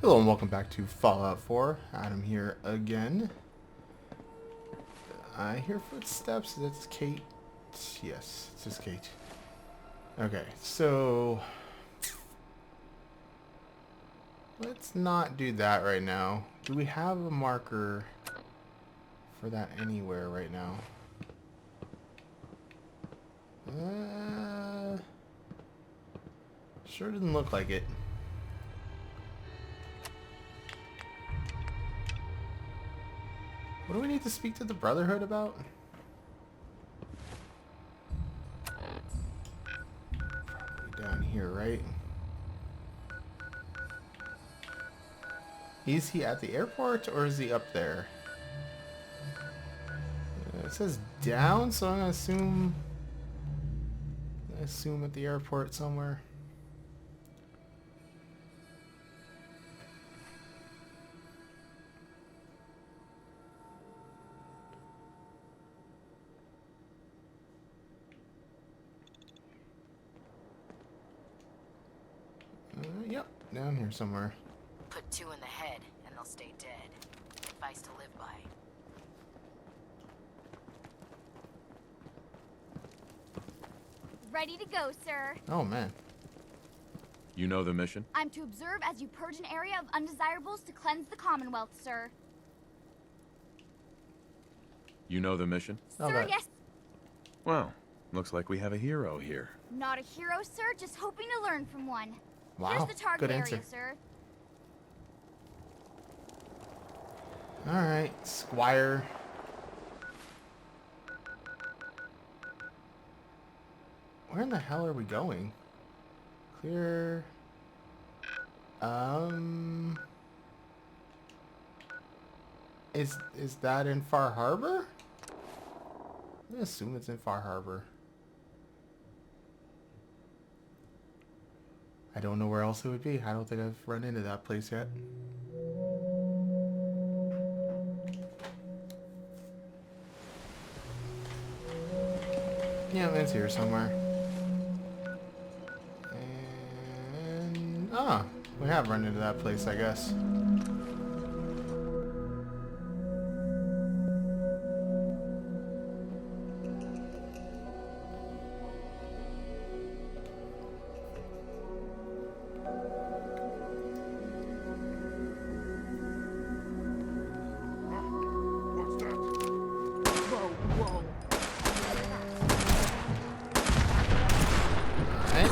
Hello and welcome back to Fallout 4. Adam here again. I hear footsteps. That's Kate. Yes, it's just Kate. Okay, so let's not do that right now. Do we have a marker for that anywhere right now? Sure didn't look like it. What do we need to speak to the Brotherhood about? Probably down here, right? Is he at the airport or is he up there? It says down, so I'm gonna assume at the airport somewhere. Yep, down here somewhere. Put 2 in the head, and they'll stay dead. Advice to live by. Ready to go, sir. Oh man. You know the mission? I'm to observe as you purge an area of undesirables to cleanse the Commonwealth, sir. You know the mission? Oh, Sir, yes. Well, looks like we have a hero here. Not a hero, sir, just hoping to learn from one. Wow, Here's the target good area, answer. sir. Alright, Squire. Where in the hell are we going? Clear. Is that in Far Harbor? I assume it's in Far Harbor. I don't know where else it would be. I don't think I've run into that place yet. Yeah, it's here somewhere. And we have run into that place, I guess.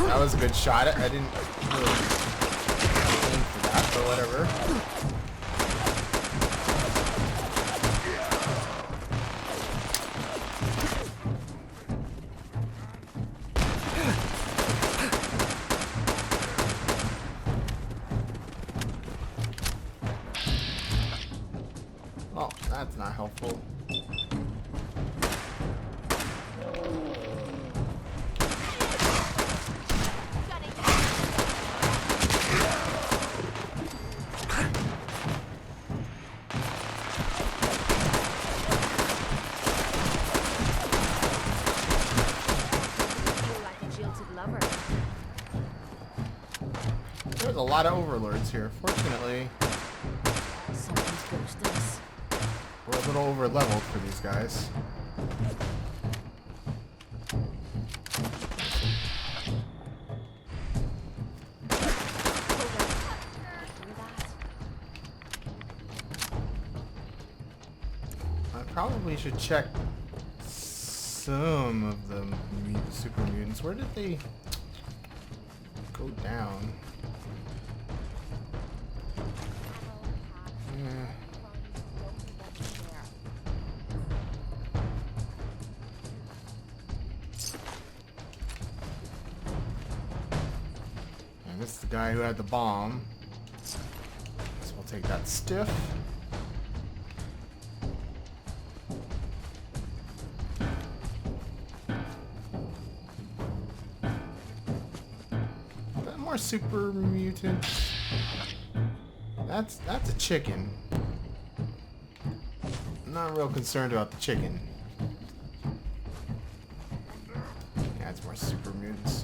That was a good shot. I didn't really aim for that, but whatever. Oh, that's not helpful. There's a lot of overlords here. Fortunately, Someone's ghosted us. we're a little over leveled for these guys. I probably should check some of the super mutants. Where did they go down? And this is the guy who had the bomb. So we'll take that stiff. More super mutants. That's a chicken. I'm not real concerned about the chicken. Yeah, it's more super mutants.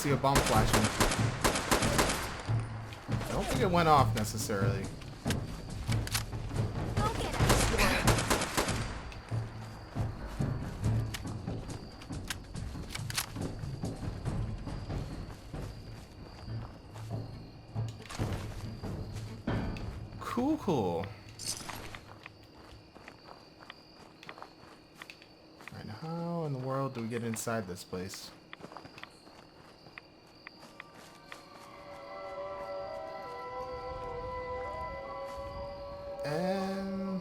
see a bomb flashing. I don't think it went off necessarily. Go get it. Cool, cool. Alright, how in the world do we get inside this place? And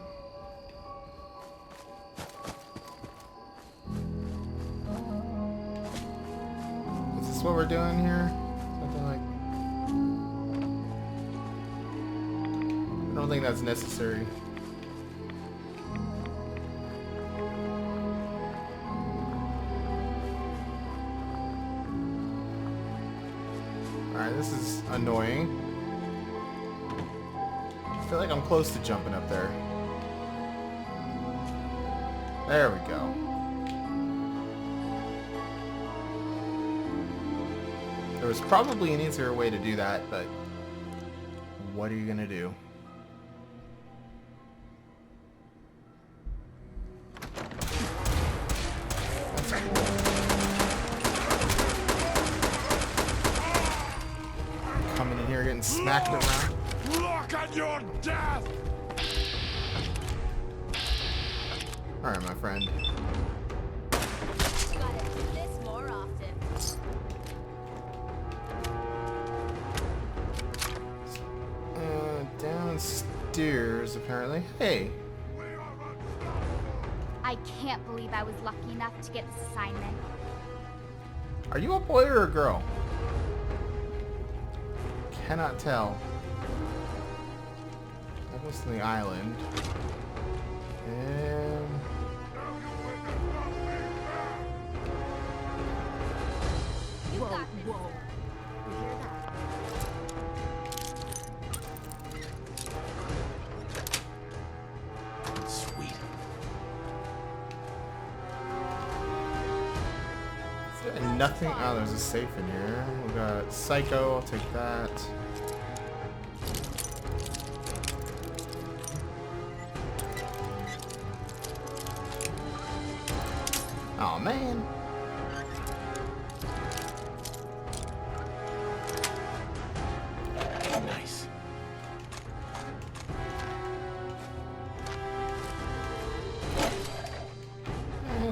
is this what we're doing here? Something like, I don't think that's necessary. Alright, this is annoying. I feel like I'm close to jumping up there. There we go. There was probably an easier way to do that, but what are you gonna do? That's cool. Coming in here getting smacked around. Look at your death! Alright, my friend. Gotta do this more often. Downstairs, apparently. Hey, I can't believe I was lucky enough to get this assignment. are you a boy or a girl? Cannot tell. That was the island. And You got this. Whoa. You hear that? Sweet. is there nothing? Oh, there's a safe in here. We got Psycho. I'll take that. Oh man. Nice.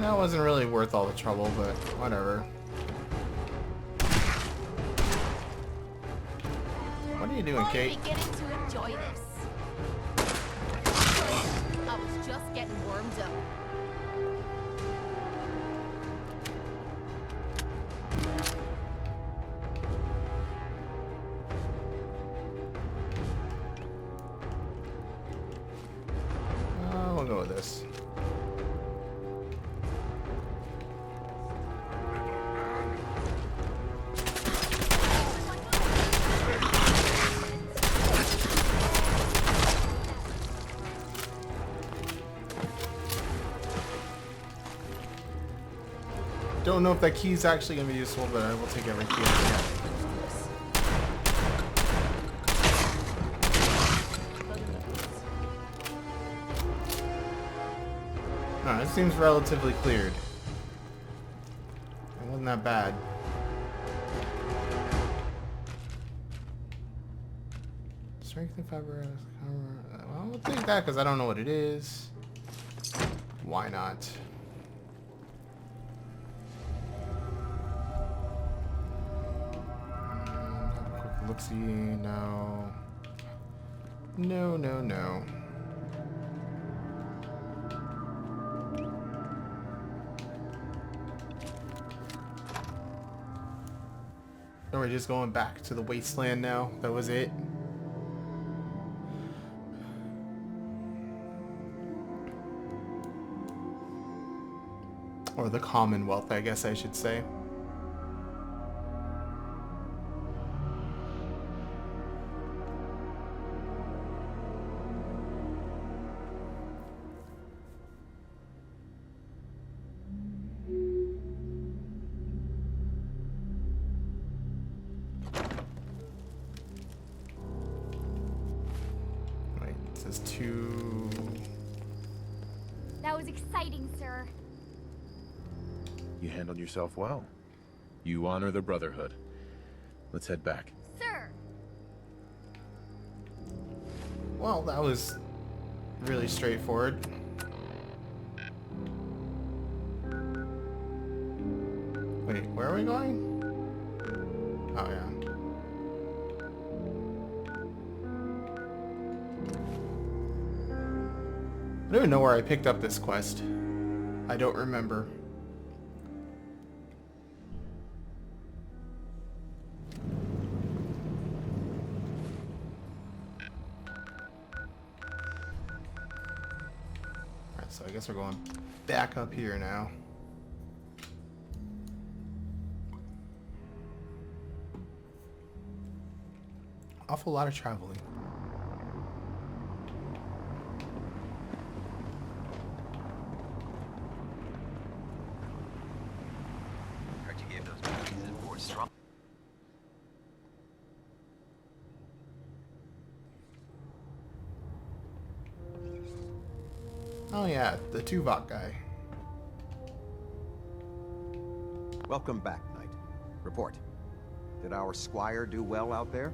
That wasn't really worth all the trouble, but whatever. What are you doing, Kate? I'm beginning to enjoy this. I was just getting warmed up. We'll go with this. Don't know if that key is actually going to be useful, but I will take every key I can. It seems relatively cleared. It wasn't that bad. Strength and fiber. Well, I'll take that because I don't know what it is. Why not? Quick look-see. No. No, no, no. And we're just going back to the wasteland now. That was it. Or the Commonwealth, I guess I should say. This is too... That was exciting, sir. You handled yourself well. You honor the Brotherhood. Let's head back. Sir! Well, that was really straightforward. Wait, where are we going? Oh, yeah. I don't even know where I picked up this quest. I don't remember. Alright, so I guess we're going back up here now. Awful lot of traveling. Heard you gave those babies in Fort Strong. Oh yeah, the Tuvok guy. Welcome back, Knight. Report. Did our squire do well out there?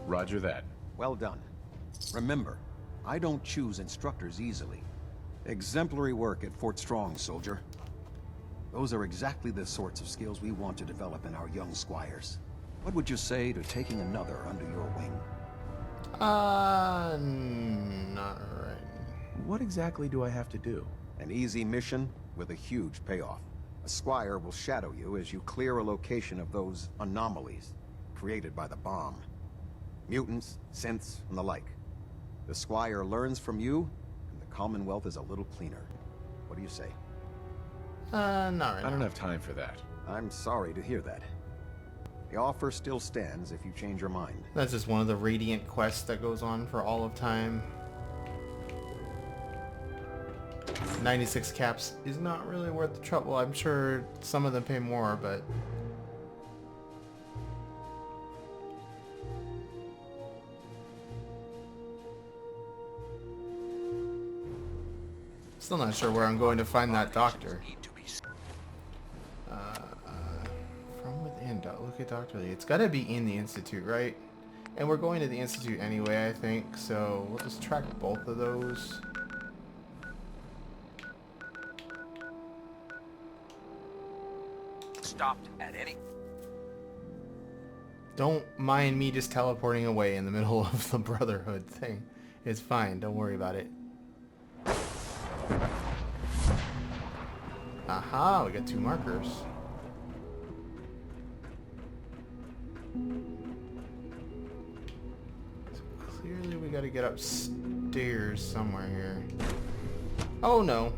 Roger that. Well done. Remember, I don't choose instructors easily. Exemplary work at Fort Strong, soldier. Those are exactly the sorts of skills we want to develop in our young squires. What would you say to taking another under your wing? Not right. What exactly do I have to do? An easy mission with a huge payoff. A squire will shadow you as you clear a location of those anomalies created by the bomb. Mutants, synths, and the like. The squire learns from you, and the Commonwealth is a little cleaner. What do you say? Not right I don't now. have time for that. I'm sorry to hear that. The offer still stands if you change your mind. That's just one of the Radiant quests that goes on for all of time. 96 caps is not really worth the trouble. I'm sure some of them pay more, but... Still not sure where I'm going to find that doctor. From within, look at Dr. Lee. It's got to be in the Institute, right? And we're going to the Institute anyway, I think, so we'll just track both of those. Stopped at any... Don't mind me just teleporting away in the middle of the Brotherhood thing. It's fine, don't worry about it. Aha, we got 2 markers. So clearly we gotta get upstairs somewhere here. Oh no.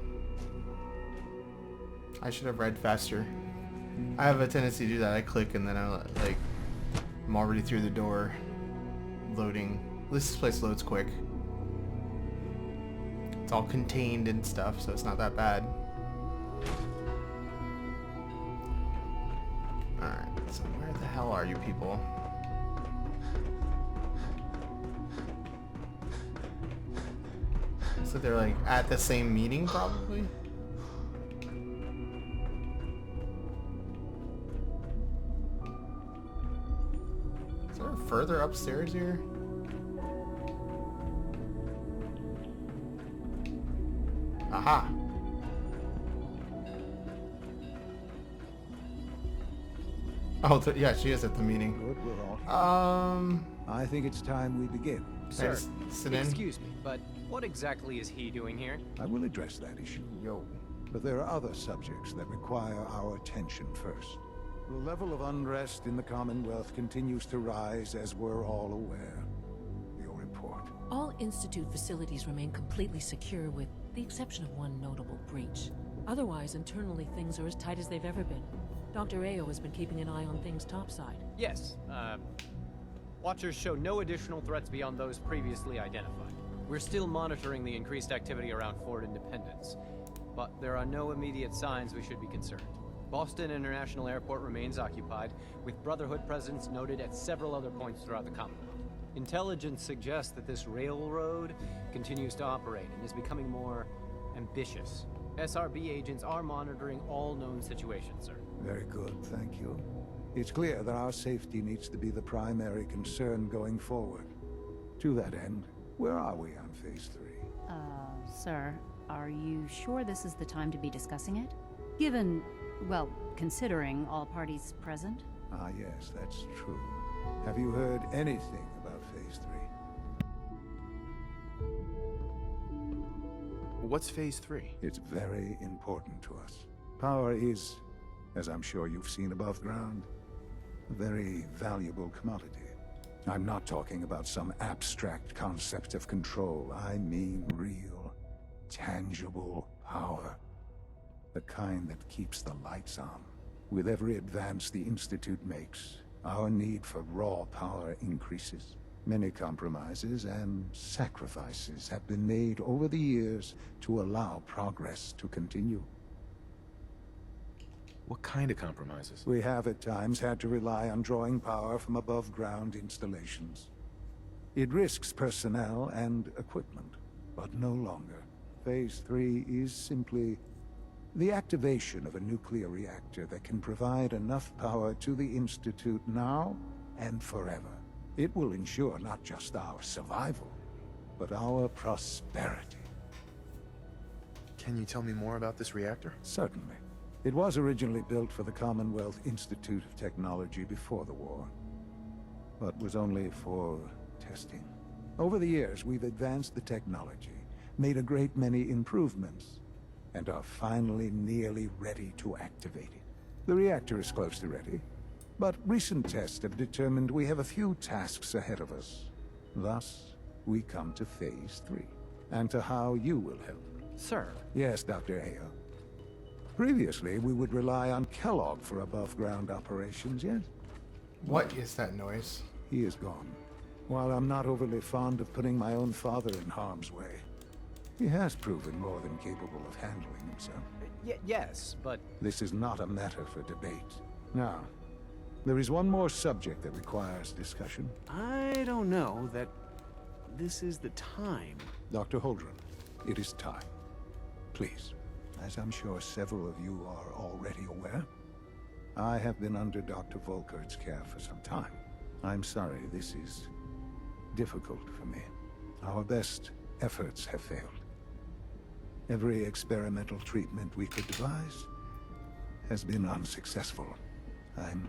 I should have read faster. I have a tendency to do that. I click and then I'm already through the door. Loading. This place loads quick. It's all contained and stuff, so it's not that bad. Alright, so where the hell are you people? So they're like at the same meeting probably? Is there further upstairs here? Aha! Oh, yeah, she is at the meeting. Good, we're all here. Um, I think it's time we begin. can I just sit in? Excuse me, but what exactly is he doing here? I will address that issue. Yo. But there are other subjects that require our attention first. The level of unrest in the Commonwealth continues to rise, as we're all aware. Your report. All Institute facilities remain completely secure with the exception of one notable breach. Otherwise, internally, things are as tight as they've ever been. Dr. Ayo has been keeping an eye on things topside. Yes, Watchers show no additional threats beyond those previously identified. We're still monitoring the increased activity around Fort Independence, but there are no immediate signs we should be concerned. Boston International Airport remains occupied, with Brotherhood presence noted at several other points throughout the Commonwealth. Intelligence suggests that this railroad continues to operate and is becoming more ambitious. SRB agents are monitoring all known situations, sir. Very good, thank you. It's clear that our safety needs to be the primary concern going forward. To that end, where are we on Phase 3? Sir, are you sure this is the time to be discussing it? Given, well, considering all parties present? Ah, yes, that's true. Have you heard anything about Phase 3? What's Phase 3? It's very important to us. Power is, as I'm sure you've seen above ground, a very valuable commodity. I'm not talking about some abstract concept of control. I mean real, tangible power. The kind that keeps the lights on. With every advance the Institute makes, our need for raw power increases. Many compromises and sacrifices have been made over the years to allow progress to continue. What kind of compromises? We have at times had to rely on drawing power from above-ground installations. It risks personnel and equipment, but no longer. Phase 3 is simply the activation of a nuclear reactor that can provide enough power to the Institute now and forever. It will ensure not just our survival, but our prosperity. Can you tell me more about this reactor? Certainly. It was originally built for the Commonwealth Institute of Technology before the war, but was only for testing. Over the years, we've advanced the technology, made a great many improvements, and are finally nearly ready to activate it. The reactor is close to ready, but recent tests have determined we have a few tasks ahead of us. Thus, we come to Phase 3, and to how you will help. Sir. Yes, Dr. Ayo. Previously, we would rely on Kellogg for above-ground operations, yes? What is that noise? He is gone. While I'm not overly fond of putting my own father in harm's way, he has proven more than capable of handling himself. Yes, but... This is not a matter for debate. Now, there is one more subject that requires discussion. I don't know that this is the time. Dr. Holdren, it is time. Please. As I'm sure several of you are already aware, I have been under Dr. Volkert's care for some time. I'm sorry this is difficult for me. Our best efforts have failed. Every experimental treatment we could devise has been unsuccessful. I'm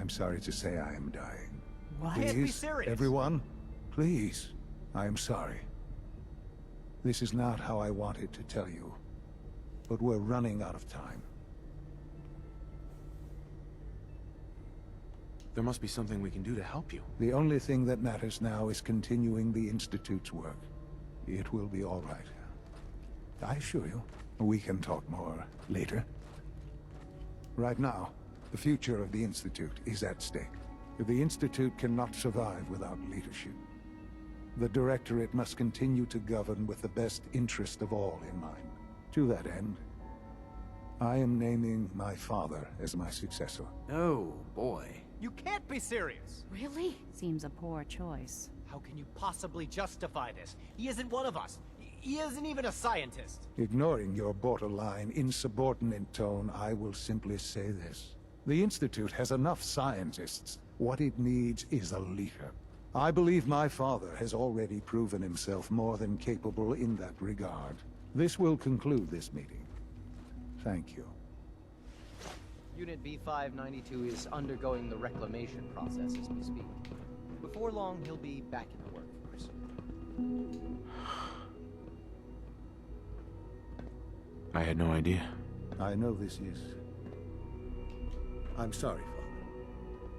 sorry to say I am dying. What? Please, Can't be serious. everyone, please, I am sorry. This is not how I wanted to tell you, but we're running out of time. There must be something we can do to help you. The only thing that matters now is continuing the Institute's work. It will be all right. I assure you, we can talk more later. Right now, the future of the Institute is at stake. The Institute cannot survive without leadership. The Directorate must continue to govern with the best interest of all in mind. To that end, I am naming my father as my successor. Oh, boy. You can't be serious! Really? Seems a poor choice. How can you possibly justify this? He isn't one of us. He isn't even a scientist. Ignoring your borderline, insubordinate tone, I will simply say this. The Institute has enough scientists. What it needs is a leader. I believe my father has already proven himself more than capable in that regard. This will conclude this meeting. Thank you. Unit B592 is undergoing the reclamation process as we speak. Before long, he'll be back in the workforce. I had no idea. I know this is... I'm sorry, Father.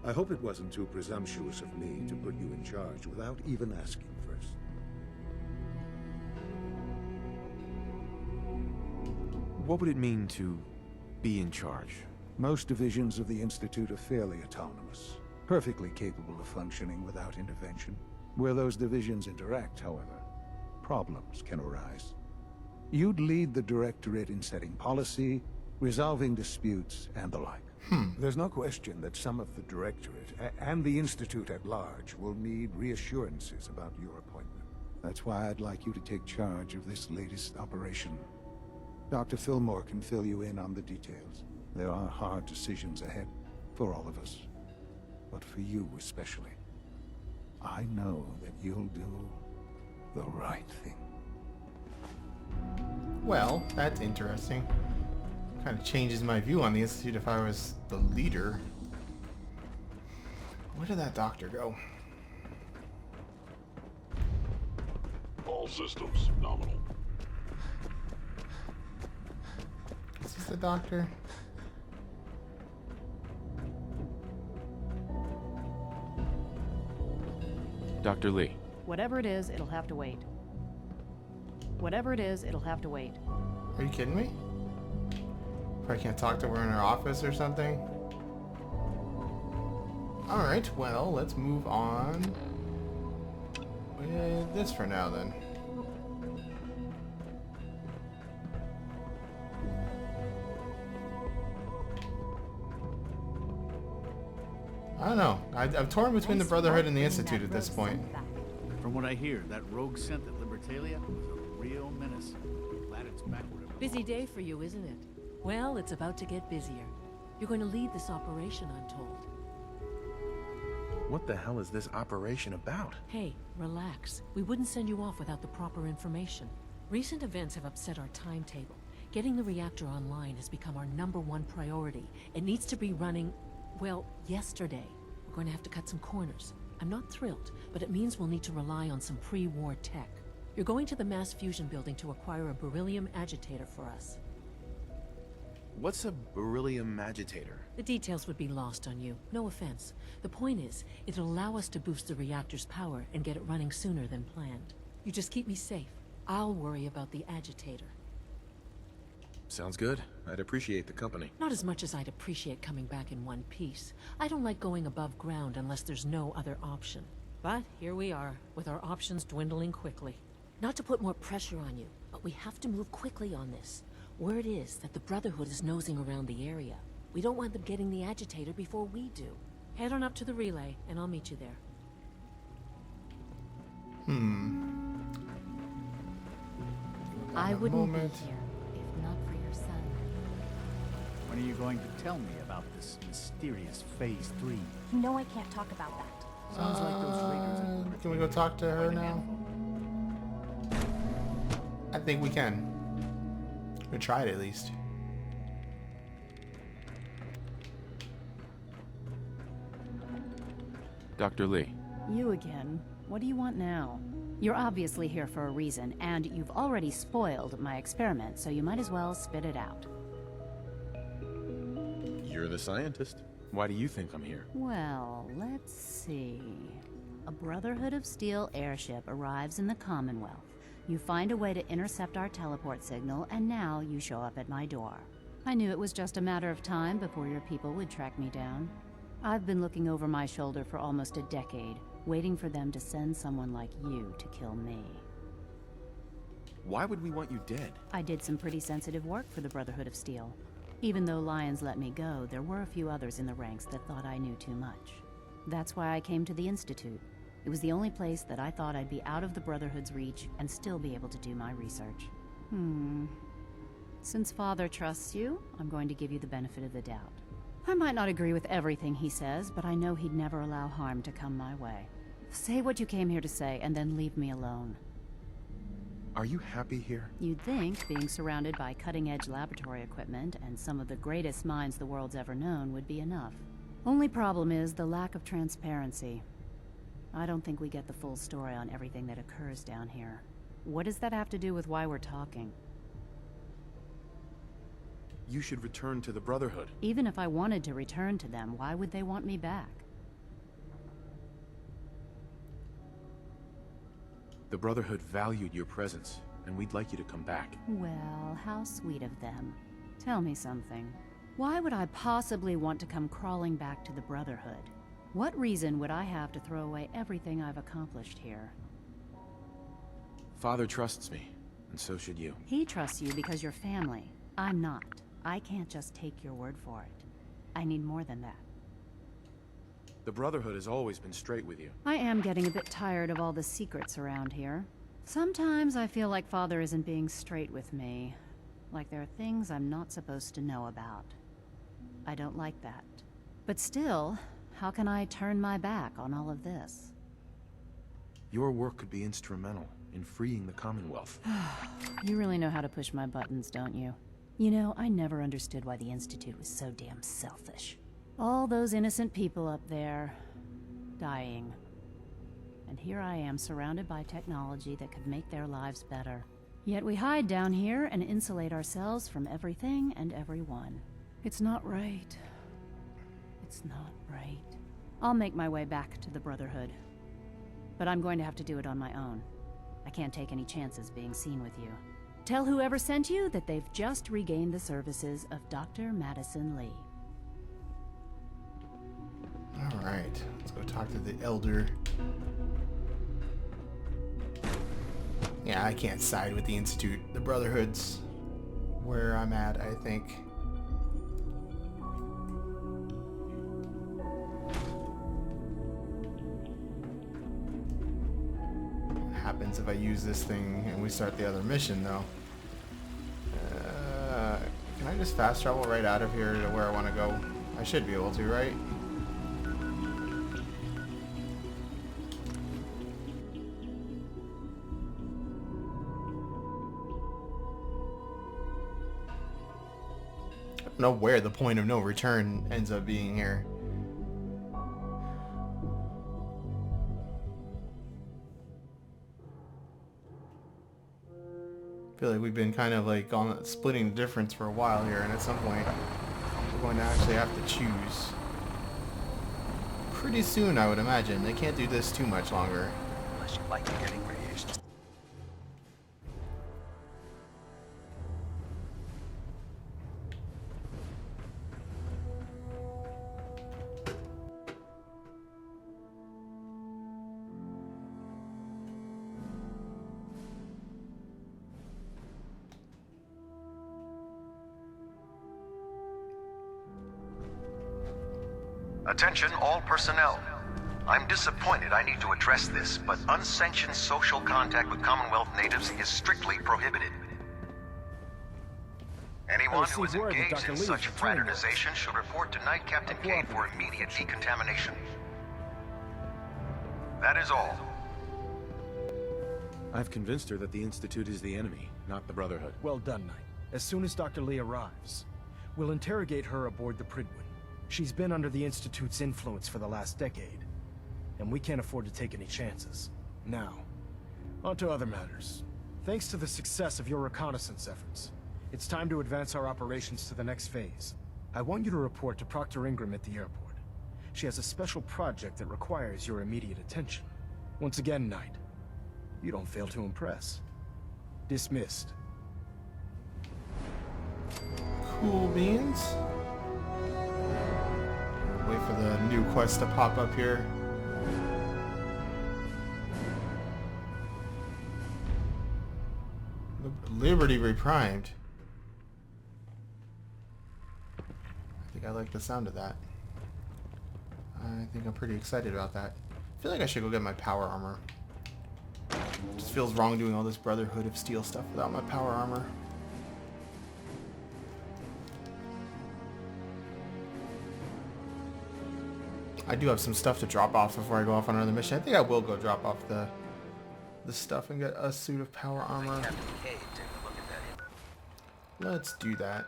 I hope it wasn't too presumptuous of me to put you in charge without even asking first. What would it mean to be in charge? Most divisions of the Institute are fairly autonomous, perfectly capable of functioning without intervention. Where those divisions interact, however, problems can arise. You'd lead the Directorate in setting policy, resolving disputes, and the like. There's no question that some of the Directorate and the Institute at large will need reassurances about your appointment. That's why I'd like you to take charge of this latest operation. Dr. Fillmore can fill you in on the details. There are hard decisions ahead for all of us, but for you especially. I know that you'll do the right thing. Well, that's interesting. Kind of changes my view on the Institute if I was the leader. Where did that doctor go? All systems nominal. Is this the doctor? Dr. Lee. Whatever it is, it'll have to wait. Whatever it is, it'll have to wait. Are you kidding me? Probably can't talk to her in her office or something. Alright, well, let's move on with this for now then. I don't know. I'm torn between the Brotherhood and the Institute at this point. From what I hear, that rogue scent at Libertalia was a real menace. Glad it's back where it Busy day for you, isn't it? Well, it's about to get busier. You're going to lead this operation, I'm told. What the hell is this operation about? Hey, relax. We wouldn't send you off without the proper information. Recent events have upset our timetable. Getting the reactor online has become our #1 priority. It needs to be running, well, yesterday. We're going to have to cut some corners. I'm not thrilled, but it means we'll need to rely on some pre-war tech. You're going to the mass fusion building to acquire a beryllium agitator for us. What's a beryllium agitator? The details would be lost on you. No offense. The point is, it'll allow us to boost the reactor's power and get it running sooner than planned. You just keep me safe. I'll worry about the agitator. Sounds good. I'd appreciate the company. Not as much as I'd appreciate coming back in one piece. I don't like going above ground unless there's no other option. But here we are, with our options dwindling quickly. Not to put more pressure on you, but we have to move quickly on this. Word is that the Brotherhood is nosing around the area. We don't want them getting the agitator before we do. Head on up to the relay, and I'll meet you there. I wouldn't be moment. here if not for your son. When are you going to tell me about this mysterious Phase 3? You know I can't talk about that. Sounds like those raiders at Can we go talk to her now? I think we can. We try it at least. Dr. Lee. You again. What do you want now? You're obviously here for a reason, and you've already spoiled my experiment, so you might as well spit it out. You're the scientist. Why do you think I'm here? Well, let's see. A Brotherhood of Steel airship arrives in the Commonwealth. You find a way to intercept our teleport signal, and now you show up at my door. I knew it was just a matter of time before your people would track me down. I've been looking over my shoulder for almost a decade, waiting for them to send someone like you to kill me. Why would we want you dead? I did some pretty sensitive work for the Brotherhood of Steel. Even though Lyons let me go, there were a few others in the ranks that thought I knew too much. That's why I came to the Institute. It was the only place that I thought I'd be out of the Brotherhood's reach and still be able to do my research. Since Father trusts you, I'm going to give you the benefit of the doubt. I might not agree with everything he says, but I know he'd never allow harm to come my way. Say what you came here to say, and then leave me alone. Are you happy here? You'd think being surrounded by cutting-edge laboratory equipment and some of the greatest minds the world's ever known would be enough. Only problem is the lack of transparency. I don't think we get the full story on everything that occurs down here. What does that have to do with why we're talking? You should return to the Brotherhood. Even if I wanted to return to them, why would they want me back? The Brotherhood valued your presence, and we'd like you to come back. Well, how sweet of them. Tell me something. Why would I possibly want to come crawling back to the Brotherhood? What reason would I have to throw away everything I've accomplished here? Father trusts me, and so should you. He trusts you because you're family. I'm not. I can't just take your word for it. I need more than that. The Brotherhood has always been straight with you. I am getting a bit tired of all the secrets around here. Sometimes I feel like Father isn't being straight with me. Like there are things I'm not supposed to know about. I don't like that. But still, how can I turn my back on all of this? Your work could be instrumental in freeing the Commonwealth. You really know how to push my buttons, don't you? You know, I never understood why the Institute was so damn selfish. All those innocent people up there, dying. And here I am surrounded by technology that could make their lives better. Yet we hide down here and insulate ourselves from everything and everyone. It's not right. It's not right. I'll make my way back to the Brotherhood. But I'm going to have to do it on my own. I can't take any chances being seen with you. Tell whoever sent you that they've just regained the services of Dr. Madison Lee. Alright, let's go talk to the Elder. Yeah, I can't side with the Institute. The Brotherhood's where I'm at, I think. What happens if I use this thing and we start the other mission, though? Can I just fast travel right out of here to where I want to go? I should be able to, right? I don't know where the point of no return ends up being here. I feel like we've been kind of like on splitting the difference for a while here, and at some point we're going to actually have to choose. Pretty soon, I would imagine. They can't do this too much longer. Unless you like getting radiation. Attention all personnel. I'm disappointed I need to address this, but unsanctioned social contact with Commonwealth natives is strictly prohibited. Anyone who is engaged in such fraternization should report to Night Captain Cade for immediate decontamination. That is all. I've convinced her that the Institute is the enemy, not the Brotherhood. Well done, Knight. As soon as Dr. Lee arrives, we'll interrogate her aboard the Pridwin. She's been under the Institute's influence for the last decade, and we can't afford to take any chances. Now, on to other matters. Thanks to the success of your reconnaissance efforts, it's time to advance our operations to the next phase. I want you to report to Proctor Ingram at the airport. She has a special project that requires your immediate attention. Once again, Knight, you don't fail to impress. Dismissed. Cool beans. Wait for the new quest to pop up here. Liberty Reprimed. I think I like the sound of that. I think I'm pretty excited about that. I feel like I should go get my power armor. It just feels wrong doing all this Brotherhood of Steel stuff without my power armor. I do have some stuff to drop off before I go off on another mission. I think I will go drop off the stuff and get a suit of power armor. Let's do that.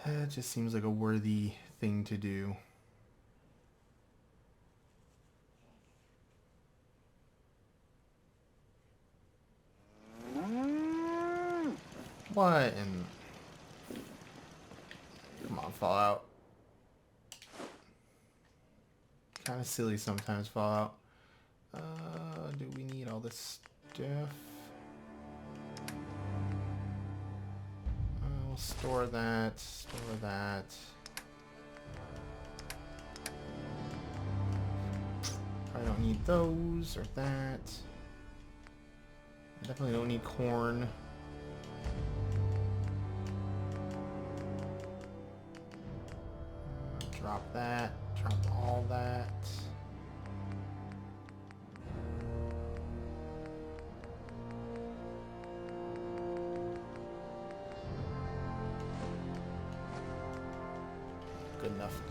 It just seems like a worthy thing to do. What in... Come on, Fallout. Kind of silly sometimes, Fallout. Do we need all this stuff? We'll store that, store that. I don't need those or that. Definitely don't need corn. Drop that. Drop all that. Good enough.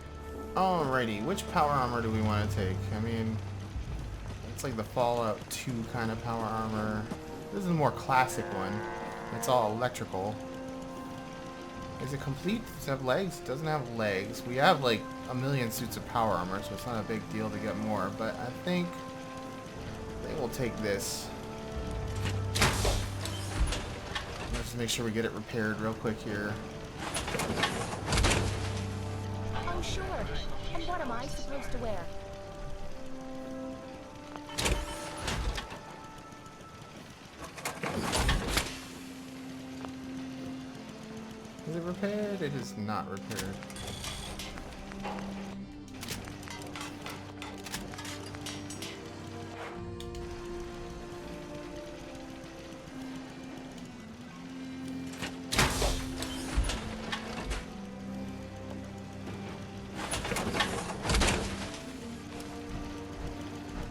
Alrighty, which power armor do we want to take? I mean, it's like the Fallout 2 kind of power armor. This is a more classic one. It's all electrical. Is it complete? Does it have legs? It doesn't have legs. We have like a million suits of power armor, so it's not a big deal to get more. But I think we'll take this. Let's just make sure we get it repaired real quick here. Oh, sure. And what am I supposed to wear? Is it repaired? It is not repaired.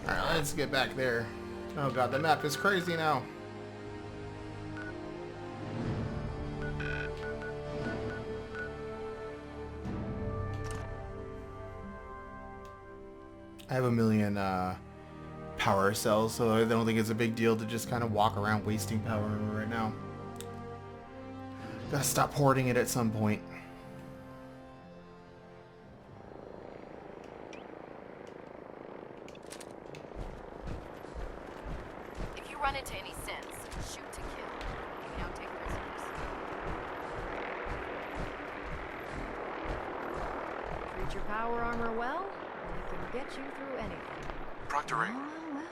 Alright, let's get back there. Oh god, the map is crazy now. I have a million power cells, so I don't think it's a big deal to just kind of walk around wasting power right now. Gotta stop hoarding it at some point. If you run into any sense, shoot to kill. We don't take prisoners. Treat your power armor well, and it can get you through anything. Proctor Ring,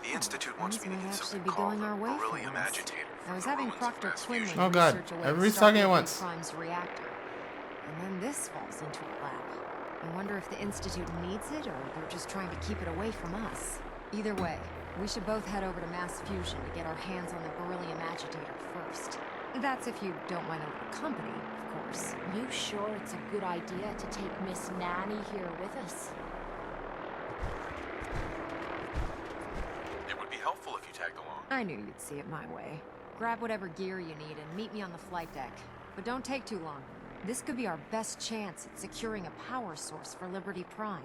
the Institute wants me to get something called the beryllium agitator. I was having Proctor Quinlan Oh god, research away everybody's talking at Stargate once. Prime's reactor. And then this falls into a lab. I wonder if the Institute needs it, or they're just trying to keep it away from us. Either way, we should both head over to Mass Fusion to get our hands on the beryllium agitator first. That's if you don't mind a little company, of course. You sure it's a good idea to take Miss Nanny here with us? It would be helpful if you tagged along. I knew you'd see it my way. Grab whatever gear you need and meet me on the flight deck. But don't take too long. This could be our best chance at securing a power source for Liberty Prime.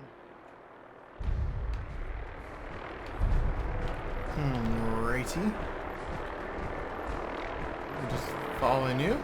Alrighty. I'm just following you.